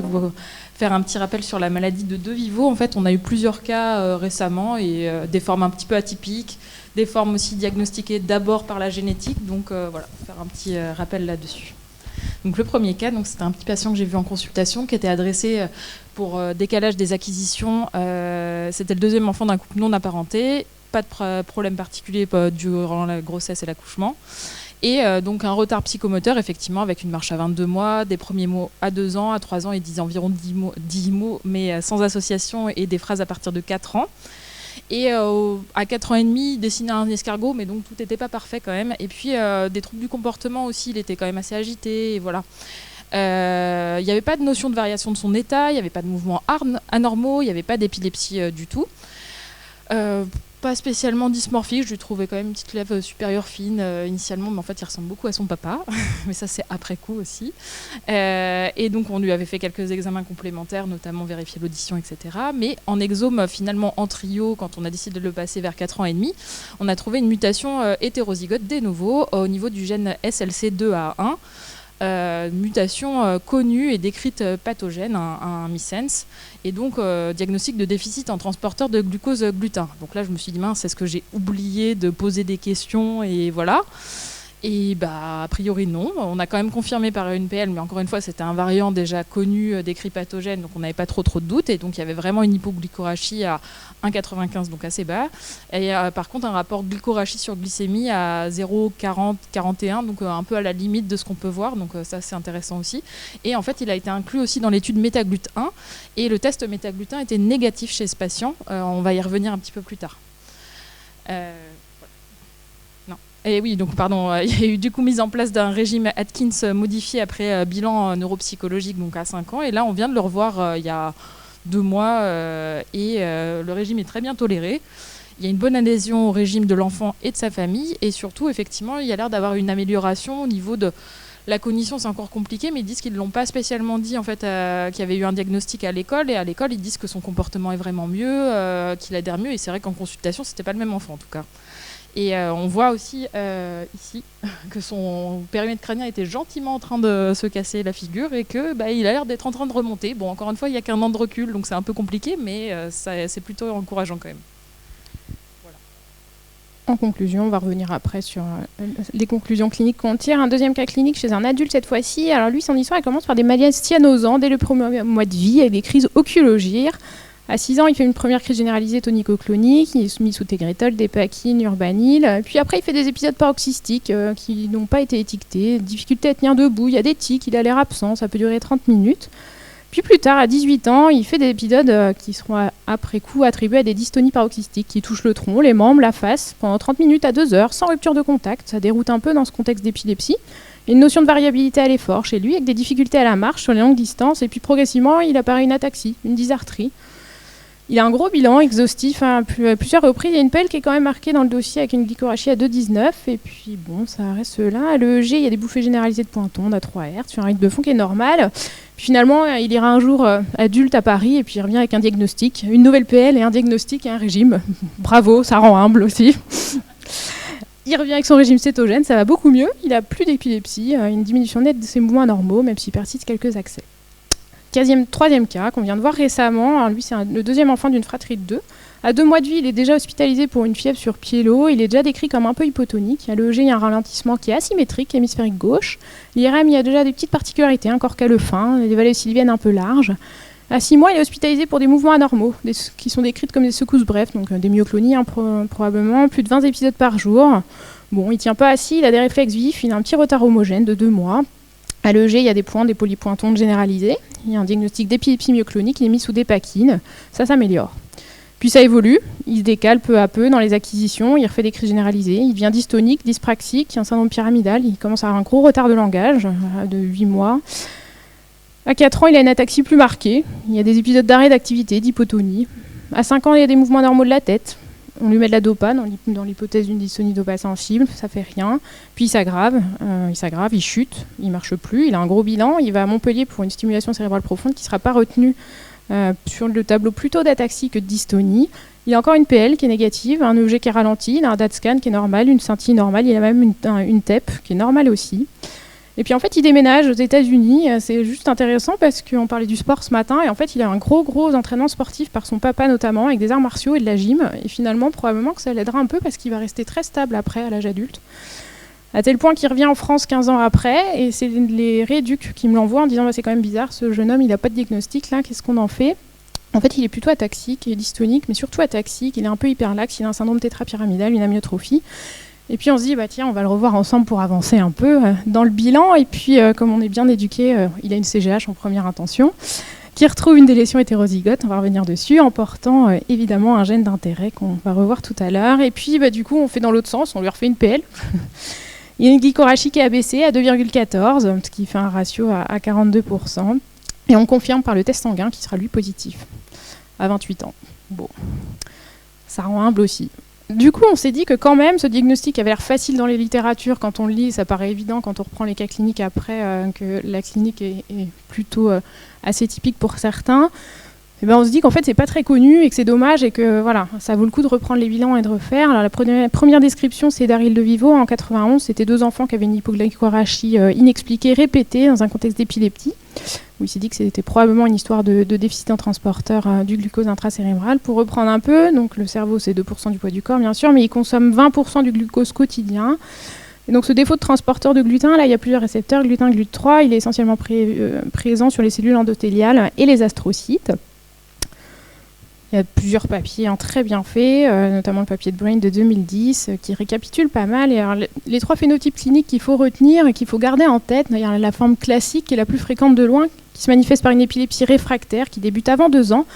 voulais vous faire un petit rappel sur la maladie de De Vivo. En fait, on a eu plusieurs cas récemment et des formes un petit peu atypiques, des formes aussi diagnostiquées d'abord par la génétique. Donc voilà, faire un petit rappel là-dessus. Donc le premier cas, c'était un petit patient que j'ai vu en consultation qui était adressé pour décalage des acquisitions. C'était le deuxième enfant d'un couple non apparenté, pas de problème particulier durant la grossesse et l'accouchement. Et donc un retard psychomoteur, effectivement, avec une marche à 22 mois, des premiers mots à 2 ans, à 3 ans, et disent environ 10 mots, mais sans association, et des phrases à partir de 4 ans. Et à 4 ans et demi, il dessinait un escargot, mais donc tout n'était pas parfait quand même. Et puis des troubles du comportement aussi, il était quand même assez agité, et voilà. Il n'y avait pas de notion de variation de son état, il n'y avait pas de mouvements anormaux, il n'y avait pas d'épilepsie du tout. Pas spécialement dysmorphique, je lui trouvais quand même une petite lèvre supérieure fine initialement, mais en fait il ressemble beaucoup à son papa, mais ça c'est après coup aussi. Et donc on lui avait fait quelques examens complémentaires, notamment vérifier l'audition, etc. Mais en exome, finalement en trio, quand on a décidé de le passer vers 4 ans et demi, on a trouvé une mutation hétérozygote de nouveau au niveau du gène SLC2A1. Mutation connue et décrite pathogène, un missense, et donc diagnostic de déficit en transporteur de glucose-gluten. Donc là, je me suis dit, mince, est-ce que j'ai oublié de poser des questions, et voilà. Et a priori non, on a quand même confirmé par une PL, mais encore une fois c'était un variant déjà connu, décrit pathogène, donc on n'avait pas trop de doutes, et donc il y avait vraiment une hypoglycérachie à 1,95, donc assez bas, et par contre un rapport glycorachie sur glycémie à 0,40, 41, donc un peu à la limite de ce qu'on peut voir, donc ça c'est intéressant aussi. Et en fait il a été inclus aussi dans l'étude Métaglut 1, et le test Métaglutin était négatif chez ce patient, on va y revenir un petit peu plus tard. Et oui, donc pardon, il y a eu du coup mise en place d'un régime Atkins modifié après bilan neuropsychologique, donc à 5 ans. Et là, on vient de le revoir il y a 2 mois et le régime est très bien toléré. Il y a une bonne adhésion au régime de l'enfant et de sa famille. Et surtout, effectivement, il y a l'air d'avoir une amélioration au niveau de la cognition. C'est encore compliqué, mais ils disent qu'ils ne l'ont pas spécialement dit, en fait, qu'il y avait eu un diagnostic à l'école. Et à l'école, ils disent que son comportement est vraiment mieux, qu'il adhère mieux. Et c'est vrai qu'en consultation, c'était pas le même enfant, en tout cas. Et on voit aussi ici que son périmètre crânien était gentiment en train de se casser la figure et que il a l'air d'être en train de remonter. Bon, encore une fois, il n'y a qu'un an de recul, donc c'est un peu compliqué, mais c'est plutôt encourageant quand même. Voilà. En conclusion, on va revenir après sur les conclusions cliniques qu'on tire. Un deuxième cas clinique chez un adulte cette fois-ci. Alors lui, son histoire, elle commence par des maladies cyanosants dès le premier mois de vie avec des crises oculogires. À 6 ans, il fait une première crise généralisée tonico-clonique, il est soumis sous Tegretol, Dépakine, Urbanil. Puis après, il fait des épisodes paroxystiques qui n'ont pas été étiquetés, difficulté à tenir debout, il y a des tics, il a l'air absent, ça peut durer 30 minutes. Puis plus tard, à 18 ans, il fait des épisodes qui seront après coup attribués à des dystonies paroxystiques qui touchent le tronc, les membres, la face, pendant 30 minutes à 2 heures, sans rupture de contact. Ça déroute un peu dans ce contexte d'épilepsie. Il y a une notion de variabilité à l'effort chez lui, avec des difficultés à la marche sur les longues distances, et puis progressivement, il apparaît une ataxie, une dysarthrie. Il a un gros bilan exhaustif à plusieurs reprises. Il y a une PL qui est quand même marquée dans le dossier avec une glycorachie à 2,19. Et puis bon, ça reste là. À l'EEG, il y a des bouffées généralisées de pointon à 3 Hz, sur un rythme de fond qui est normal. Puis finalement, il ira un jour adulte à Paris et puis il revient avec un diagnostic, une nouvelle PL et un diagnostic et un régime. Bravo, ça rend humble aussi. Il revient avec son régime cétogène, ça va beaucoup mieux. Il n'a plus d'épilepsie, une diminution nette de ses mouvements anormaux, même s'il persiste quelques accès. Troisième cas qu'on vient de voir récemment. Alors lui, c'est le deuxième enfant d'une fratrie de 2. À 2 mois de vie, il est déjà hospitalisé pour une fièvre sur pyélo. Il est déjà décrit comme un peu hypotonique. À l'EEG, il y a un ralentissement qui est asymétrique, hémisphérique gauche. L'IRM, il y a déjà des petites particularités, un corps caleux fin, des vallées sylviennes un peu larges. À 6 mois, il est hospitalisé pour des mouvements anormaux, qui sont décrites comme des secousses brèves, donc des myoclonies probablement, plus de 20 épisodes par jour. Bon, il ne tient pas assis, il a des réflexes vifs, il a un petit retard homogène de 2 mois. À l'EEG, il y a des points, des polypointons généralisés. Il y a un diagnostic d'épilepsie myoclonique, il est mis sous Dépakine. Ça s'améliore. Puis ça évolue, il se décale peu à peu dans les acquisitions, il refait des crises généralisées, il devient dystonique, dyspraxique, il y a un syndrome pyramidal, il commence à avoir un gros retard de langage de 8 mois. À 4 ans, il a une ataxie plus marquée, il y a des épisodes d'arrêt d'activité, d'hypotonie. À 5 ans, il y a des mouvements normaux de la tête. On lui met de la dopa dans l'hypothèse d'une dystonie dopa sensible, ça fait rien. Puis il s'aggrave, il chute, il marche plus, il a un gros bilan, il va à Montpellier pour une stimulation cérébrale profonde qui ne sera pas retenue sur le tableau plutôt d'ataxie que de dystonie. Il a encore une PL qui est négative, un EEG qui est ralenti, il a un DAT scan qui est normal, une scintille normale, il a même une TEP qui est normale aussi. Et puis en fait, il déménage aux États-Unis. C'est juste intéressant parce qu'on parlait du sport ce matin. Et en fait, il a un gros entraînement sportif par son papa notamment, avec des arts martiaux et de la gym. Et finalement, probablement que ça l'aidera un peu parce qu'il va rester très stable après, à l'âge adulte. À tel point qu'il revient en France 15 ans après. Et c'est les rééducs qui me l'envoient en disant c'est quand même bizarre, ce jeune homme, il n'a pas de diagnostic là, qu'est-ce qu'on en fait? En fait, il est plutôt ataxique et dystonique, mais surtout ataxique. Il est un peu hyperlaxe, il a un syndrome tétrapyramidal, une amyotrophie. Et puis on se dit, tiens, on va le revoir ensemble pour avancer un peu dans le bilan. Et puis, comme on est bien éduqué, il a une CGH en première intention, qui retrouve une délétion hétérozygote, on va revenir dessus, en portant évidemment un gène d'intérêt qu'on va revoir tout à l'heure. Et puis, du coup, on fait dans l'autre sens, on lui refait une PL. Il y a une glycorachie qui est abaissée à 2,14, ce qui fait un ratio à 42%. Et on confirme par le test sanguin qui sera lui positif, à 28 ans. Bon, ça rend humble aussi. Du coup, on s'est dit que quand même, ce diagnostic avait l'air facile dans les littératures. Quand on le lit, ça paraît évident. Quand on reprend les cas cliniques après, que la clinique est plutôt assez typique pour certains. Et on se dit qu'en fait, c'est pas très connu et que c'est dommage et que voilà, ça vaut le coup de reprendre les bilans et de refaire. Alors, la première description, c'est d'Ariel de Vivo en 91. C'était 2 enfants qui avaient une hypoglycéremie inexpliquée, répétée dans un contexte d'épilepsie. Où il s'est dit que c'était probablement une histoire de déficit en transporteur du glucose intracérébral. Pour reprendre un peu, donc le cerveau, c'est 2% du poids du corps, bien sûr, mais il consomme 20% du glucose quotidien. Et donc ce défaut de transporteur de gluten, là, il y a plusieurs récepteurs, gluten, GLUT3, il est essentiellement présent sur les cellules endothéliales et les astrocytes. Il y a plusieurs papiers très bien faits, notamment le papier de Brain de 2010, qui récapitule pas mal. Et alors, les 3 phénotypes cliniques qu'il faut retenir et qu'il faut garder en tête, il y a la forme classique qui est la plus fréquente de loin, qui se manifeste par une épilepsie réfractaire qui débute avant 2 ans,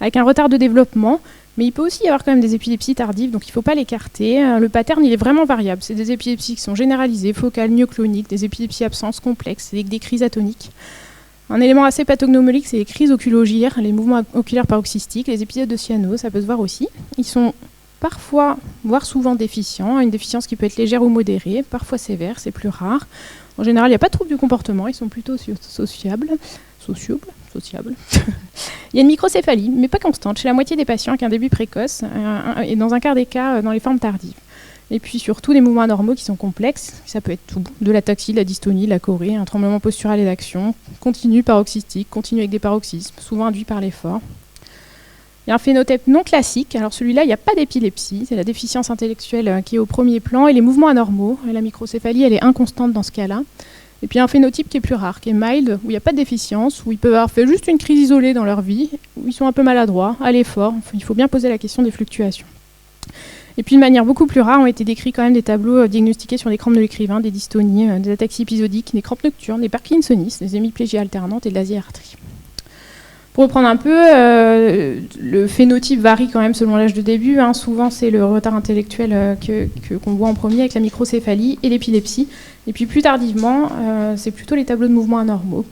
avec un retard de développement. Mais il peut aussi y avoir quand même des épilepsies tardives, donc il ne faut pas l'écarter. Le pattern, il est vraiment variable. C'est des épilepsies qui sont généralisées, focales, myocloniques, des épilepsies absences complexes, avec des crises atoniques. Un élément assez pathognomonique, c'est les crises oculogires, les mouvements oculaires paroxystiques, les épisodes de cyanose, ça peut se voir aussi. Ils sont parfois, voire souvent déficients, une déficience qui peut être légère ou modérée, parfois sévère, c'est plus rare. En général, il n'y a pas de trouble du comportement, ils sont plutôt sociables. Il y a une microcéphalie, mais pas constante, chez la moitié des patients avec un début précoce, et dans un quart des cas, dans les formes tardives. Et puis surtout des mouvements anormaux qui sont complexes, ça peut être tout, de l'ataxie, de la dystonie, de la chorée, un tremblement postural et d'action, continu paroxystique, continu avec des paroxysmes, souvent induits par l'effort. Il y a un phénotype non classique, alors celui-là, il n'y a pas d'épilepsie, c'est la déficience intellectuelle qui est au premier plan, et les mouvements anormaux, et la microcéphalie, elle est inconstante dans ce cas-là. Et puis un phénotype qui est plus rare, qui est mild, où il n'y a pas de déficience, où ils peuvent avoir fait juste une crise isolée dans leur vie, où ils sont un peu maladroits, à l'effort, il faut bien poser la question des fluctuations. Et puis de manière beaucoup plus rare, ont été décrits quand même des tableaux diagnostiqués sur des crampes de l'écrivain, des dystonies, des ataxies épisodiques, des crampes nocturnes, des parkinsonismes, des hémiplégies alternantes et de l'asiartrie. Pour reprendre un peu, le phénotype varie quand même selon l'âge de début. Souvent, c'est le retard intellectuel qu'on voit en premier avec la microcéphalie et l'épilepsie. Et puis plus tardivement, c'est plutôt les tableaux de mouvements anormaux.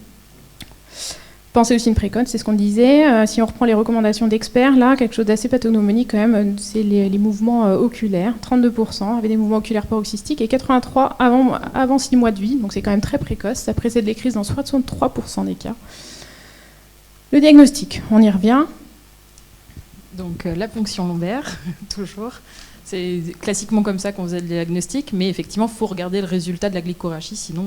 Pensez aussi une précoce, c'est ce qu'on disait. Si on reprend les recommandations d'experts, là, quelque chose d'assez pathognomonique quand même, c'est les mouvements oculaires. 32% avaient des mouvements oculaires paroxystiques et 83% avant 6 mois de vie. Donc c'est quand même très précoce. Ça précède les crises dans 63% des cas. Le diagnostic, on y revient. Donc la ponction lombaire, toujours. C'est classiquement comme ça qu'on faisait le diagnostic, mais effectivement, il faut regarder le résultat de la glycorachie, sinon,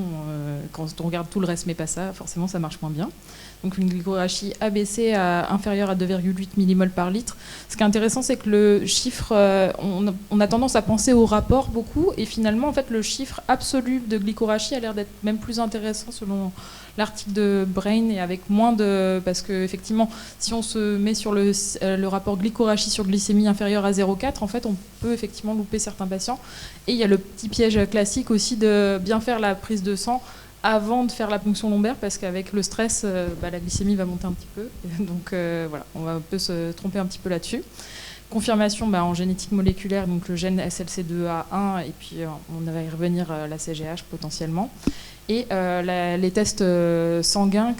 quand on regarde tout le reste, mais pas ça, forcément, ça marche moins bien. Donc une glycorachie abaissée à inférieure à 2,8 mmol par litre. Ce qui est intéressant, c'est que le chiffre, on a tendance à penser au rapport beaucoup, et finalement, en fait, le chiffre absolu de glycorachie a l'air d'être même plus intéressant selon l'article de Brain, et avec moins de... Parce qu'effectivement, si on se met sur le rapport glycorachie sur glycémie inférieure à 0,4, en fait, on peut effectivement louper certains patients. Et il y a le petit piège classique aussi de bien faire la prise de sang avant de faire la ponction lombaire, parce qu'avec le stress, la glycémie va monter un petit peu. Donc voilà, on peut se tromper un petit peu là-dessus. Confirmation en génétique moléculaire, donc le gène SLC2A1, et puis on va y revenir, la CGH potentiellement. Et les tests sanguins,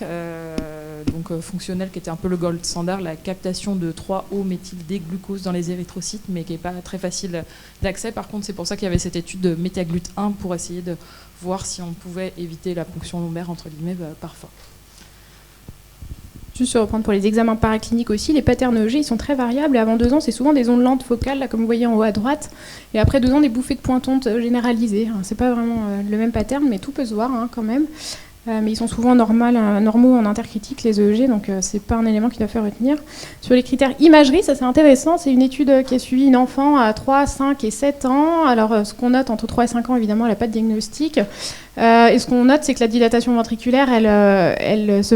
fonctionnels, qui étaient un peu le gold standard, la captation de 3-O-méthyl-D-glucose dans les érythrocytes, mais qui n'est pas très facile d'accès. Par contre, c'est pour ça qu'il y avait cette étude de méthaglut1 pour essayer de voir si on pouvait éviter la ponction lombaire, entre guillemets, parfois. Juste se reprendre pour les examens paracliniques aussi, les patterns EEG, ils sont très variables. Et avant 2 ans, c'est souvent des ondes lentes focales, là, comme vous voyez en haut à droite. Et après 2 ans, des bouffées de pointontes généralisées. C'est pas vraiment le même pattern, mais tout peut se voir quand même. Mais ils sont souvent normaux en intercritique, les EEG, donc c'est pas un élément qu'il doit faire retenir. Sur les critères imagerie, ça c'est intéressant, c'est une étude qui a suivi une enfant à 3, 5 et 7 ans. Alors ce qu'on note entre 3 et 5 ans, évidemment, elle n'a pas de diagnostic. Et ce qu'on note, c'est que la dilatation ventriculaire, elle se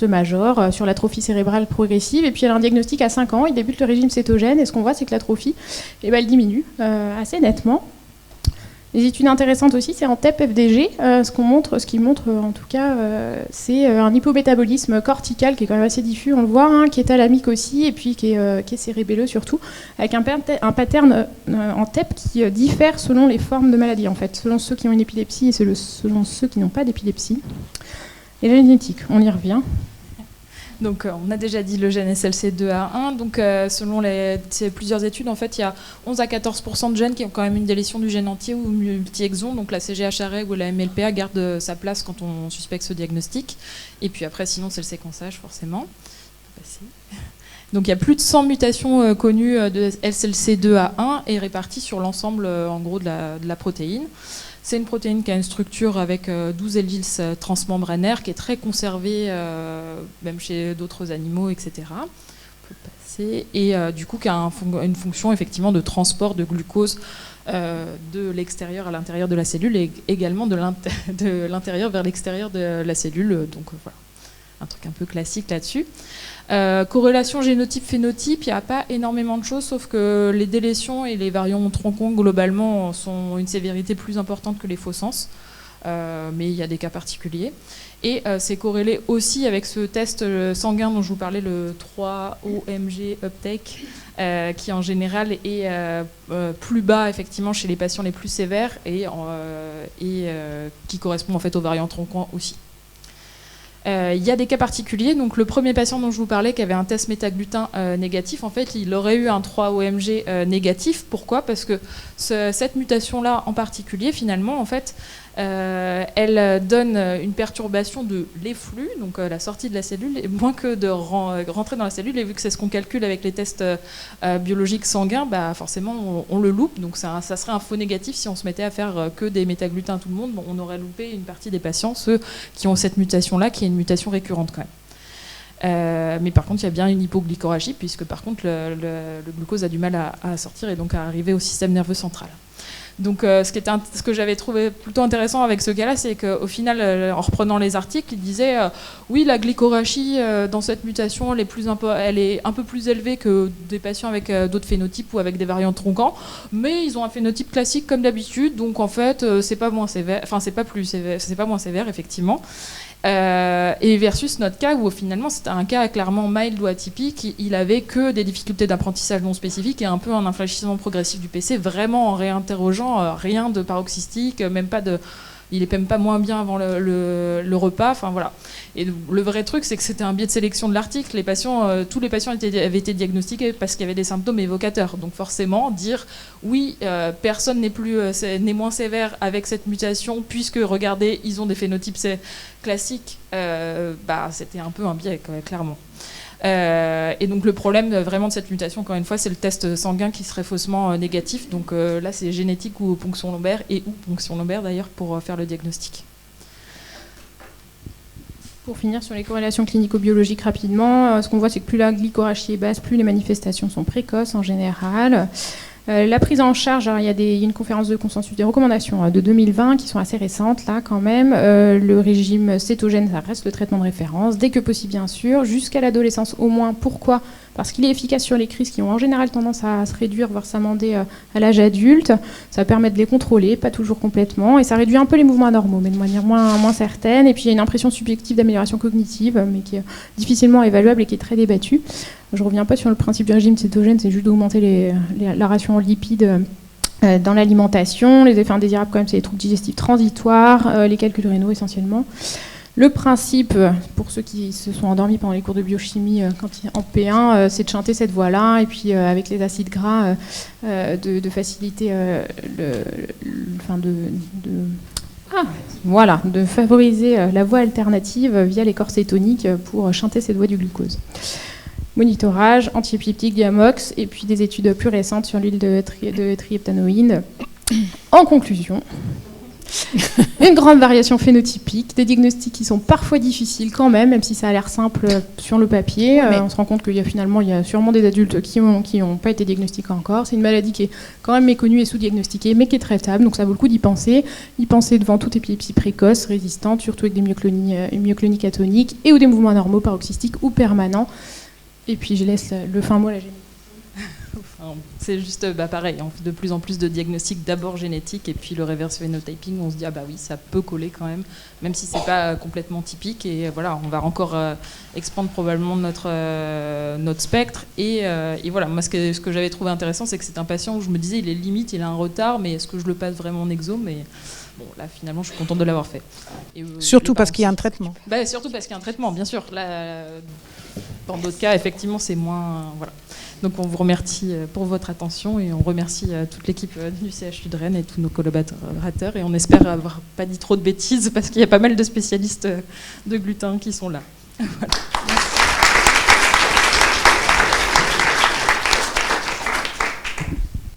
majore sur l'atrophie cérébrale progressive, et puis elle a un diagnostic à 5 ans, il débute le régime cétogène, et ce qu'on voit, c'est que l'atrophie, elle diminue assez nettement. Les études intéressantes aussi, c'est en TEP-FDG. Ce qui montre en tout cas, c'est un hypométabolisme cortical qui est quand même assez diffus, on le voit, qui est thalamique aussi, et puis qui est cérébelleux surtout, avec un pattern en TEP qui diffère selon les formes de maladie, en fait, selon ceux qui ont une épilepsie et selon ceux qui n'ont pas d'épilepsie. Et la génétique, on y revient. Donc, on a déjà dit le gène SLC2A1. Donc, selon plusieurs études, en fait, il y a 11 à 14% de gènes qui ont quand même une délétion du gène entier ou multi-exon. Donc, la CGHRE ou la MLPA garde sa place quand on suspecte ce diagnostic. Et puis après, sinon, c'est le séquençage, forcément. Donc, il y a plus de 100 mutations connues de SLC2A1 et réparties sur l'ensemble, en gros, de la protéine. C'est une protéine qui a une structure avec 12 hélices transmembranaires qui est très conservée, même chez d'autres animaux, etc. On peut passer. Et du coup, qui a une fonction effectivement de transport de glucose de l'extérieur à l'intérieur de la cellule et également de l'intérieur vers l'extérieur de la cellule. Donc voilà, un truc un peu classique là-dessus. Corrélation génotype-phénotype, il n'y a pas énormément de choses, sauf que les délétions et les variants troncons globalement sont une sévérité plus importante que les faux sens, mais il y a des cas particuliers. Et c'est corrélé aussi avec ce test sanguin dont je vous parlais, le 3-OMG uptake, qui en général est plus bas effectivement chez les patients les plus sévères et qui correspond en fait aux variants troncons aussi. Il y a des cas particuliers. Donc, le premier patient dont je vous parlais, qui avait un test méthaglutin négatif, en fait, il aurait eu un 3-OMG négatif. Pourquoi ? Parce que cette mutation-là, en particulier, finalement, en fait, elle donne une perturbation de l'efflux, donc la sortie de la cellule, et moins que de rentrer dans la cellule. Et vu que c'est ce qu'on calcule avec les tests biologiques sanguins, forcément, on le loupe. Donc, ça serait un faux négatif si on se mettait à faire que des méthaglutins à tout le monde. Bon, on aurait loupé une partie des patients, ceux qui ont cette mutation-là, qui est une mutation récurrente quand même. Mais par contre, il y a bien une hypoglycoragie, puisque par contre, le glucose a du mal à sortir et donc à arriver au système nerveux central. Donc, ce que j'avais trouvé plutôt intéressant avec ce cas-là, c'est qu'au final, en reprenant les articles, il disait oui, la glycoragie dans cette mutation, elle est un peu plus élevée que des patients avec d'autres phénotypes ou avec des variants tronquants, mais ils ont un phénotype classique comme d'habitude, donc en fait, c'est pas moins sévère, enfin, c'est pas moins sévère, effectivement. Et versus notre cas où finalement c'était un cas clairement mild ou atypique, il avait que des difficultés d'apprentissage non spécifiques et un peu un infléchissement progressif du PC, vraiment en réinterrogeant, rien de paroxystique, il est même pas moins bien avant le repas, enfin voilà. Et le vrai truc, c'est que c'était un biais de sélection de l'article. Tous les patients avaient été diagnostiqués parce qu'il y avait des symptômes évocateurs. Donc forcément, dire oui, personne n'est moins sévère avec cette mutation, puisque regardez, ils ont des phénotypes classiques, c'était un peu un biais, clairement. Et donc le problème vraiment de cette mutation, encore une fois, c'est le test sanguin qui serait faussement négatif. Donc là, c'est génétique ou ponction lombaire, ou ponction lombaire d'ailleurs, pour faire le diagnostic. Pour finir sur les corrélations clinico-biologiques rapidement, ce qu'on voit, c'est que plus la glycoragie est basse, plus les manifestations sont précoces en général. La prise en charge, il y a une conférence de consensus des recommandations de 2020 qui sont assez récentes là quand même. Le régime cétogène, ça reste le traitement de référence, dès que possible bien sûr, jusqu'à l'adolescence au moins. Pourquoi ? Parce qu'il est efficace sur les crises qui ont en général tendance à se réduire, voire s'amender à l'âge adulte. Ça permet de les contrôler, pas toujours complètement, et ça réduit un peu les mouvements anormaux, mais de manière moins certaine. Et puis il y a une impression subjective d'amélioration cognitive, mais qui est difficilement évaluable et qui est très débattue. Je ne reviens pas sur le principe du régime cétogène, c'est juste d'augmenter la ration en lipides dans l'alimentation. Les effets indésirables, quand même, c'est les troubles digestifs transitoires, les calculs rénaux essentiellement. Le principe, pour ceux qui se sont endormis pendant les cours de biochimie en P1, c'est de chanter cette voie-là, et puis avec les acides gras, de faciliter Voilà, de favoriser la voie alternative via les corsets toniques pour chanter cette voie du glucose. Monitorage, antiépileptique, Diamox, et puis des études plus récentes sur l'huile de trieptanoïne. En conclusion, une grande variation phénotypique, des diagnostics qui sont parfois difficiles quand même si ça a l'air simple sur le papier. On se rend compte qu'il y a sûrement des adultes qui n'ont pas été diagnostiqués encore. C'est une maladie qui est quand même méconnue et sous-diagnostiquée, mais qui est traitable, donc ça vaut le coup d'y penser. Y penser devant toute épilepsie précoce, résistante, surtout avec des myoclonies catoniques et ou des mouvements anormaux paroxystiques ou permanents. Et puis je laisse le fin mot à la génétique. C'est juste pareil, on fait de plus en plus de diagnostics d'abord génétiques et puis le reverse phenotyping, on se dit oui, ça peut coller quand même si c'est pas complètement typique. Et voilà, on va encore expandre probablement notre spectre. Et voilà, moi ce que j'avais trouvé intéressant, c'est que c'est un patient où je me disais il est limite, il a un retard, mais est-ce que je le passe vraiment en exo? Mais bon, là finalement je suis contente de l'avoir fait. Et, surtout parce qu'il y a un traitement. Surtout parce qu'il y a un traitement, bien sûr. Là, dans d'autres cas, effectivement, c'est moins... voilà. Donc on vous remercie pour votre attention et on remercie toute l'équipe du CHU de Rennes et tous nos collaborateurs, et on espère avoir pas dit trop de bêtises parce qu'il y a pas mal de spécialistes de gluten qui sont là. Voilà.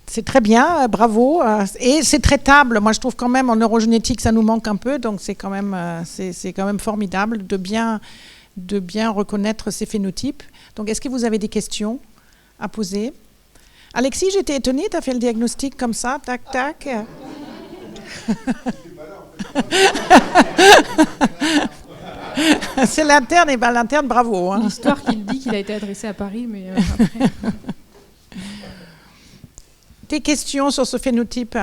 C'est très bien, bravo. Et c'est traitable. Moi, je trouve quand même en neurogénétique, ça nous manque un peu, donc c'est quand même formidable de bien reconnaître ces phénotypes. Donc, est-ce que vous avez des questions à poser? Alexis, j'étais étonnée, tu as fait le diagnostic comme ça, tac, tac. C'est l'interne, et l'interne, bravo. Hein. L'histoire qui dit qu'il a été adressé à Paris, mais après... Des questions sur ce phénotype?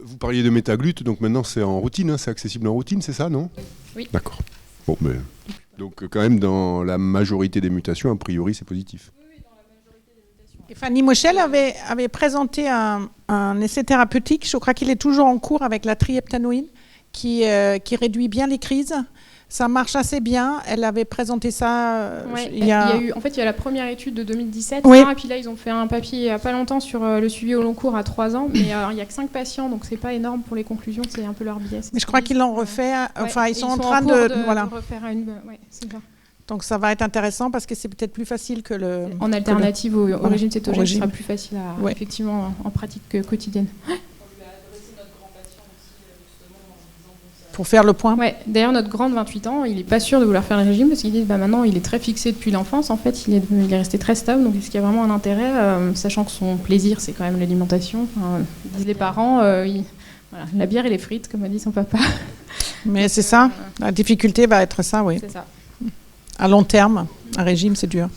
Vous parliez de métaglute, donc maintenant c'est en routine, hein, c'est accessible en routine, c'est ça, non? Oui. D'accord. Bon, mais donc quand même dans la majorité des mutations, a priori c'est positif. Oui, dans la majorité des mutations. Et Fanny Moschel avait présenté un essai thérapeutique, je crois qu'il est toujours en cours avec la trieptanoïne, qui réduit bien les crises. Ça marche assez bien. Elle avait présenté ça. Il y a la première étude de 2017. Oui. Et puis là, ils ont fait un papier il n'y a pas longtemps sur le suivi au long cours à 3 ans. Mais il n'y a que 5 patients, donc c'est pas énorme pour les conclusions. C'est un peu leur biais. Mais je crois qu'ils l'ont refait. Enfin, ils sont en train de refaire une. Ouais, c'est ça. Donc ça va être intéressant parce que c'est peut-être plus facile que le. En alternative au régime cétogène, ce régime. sera plus facile effectivement en pratique quotidienne. Pour faire le point. Ouais. D'ailleurs, notre grand de 28 ans, il n'est pas sûr de vouloir faire le régime parce qu'il dit maintenant, il est très fixé depuis l'enfance. En fait, il est resté très stable. Donc, est-ce qu'il y a vraiment un intérêt, sachant que son plaisir, c'est quand même l'alimentation. Disent les parents, voilà, la bière et les frites, comme a dit son papa. Mais c'est ça. La difficulté va être ça, oui. C'est ça. À long terme, un régime, c'est dur.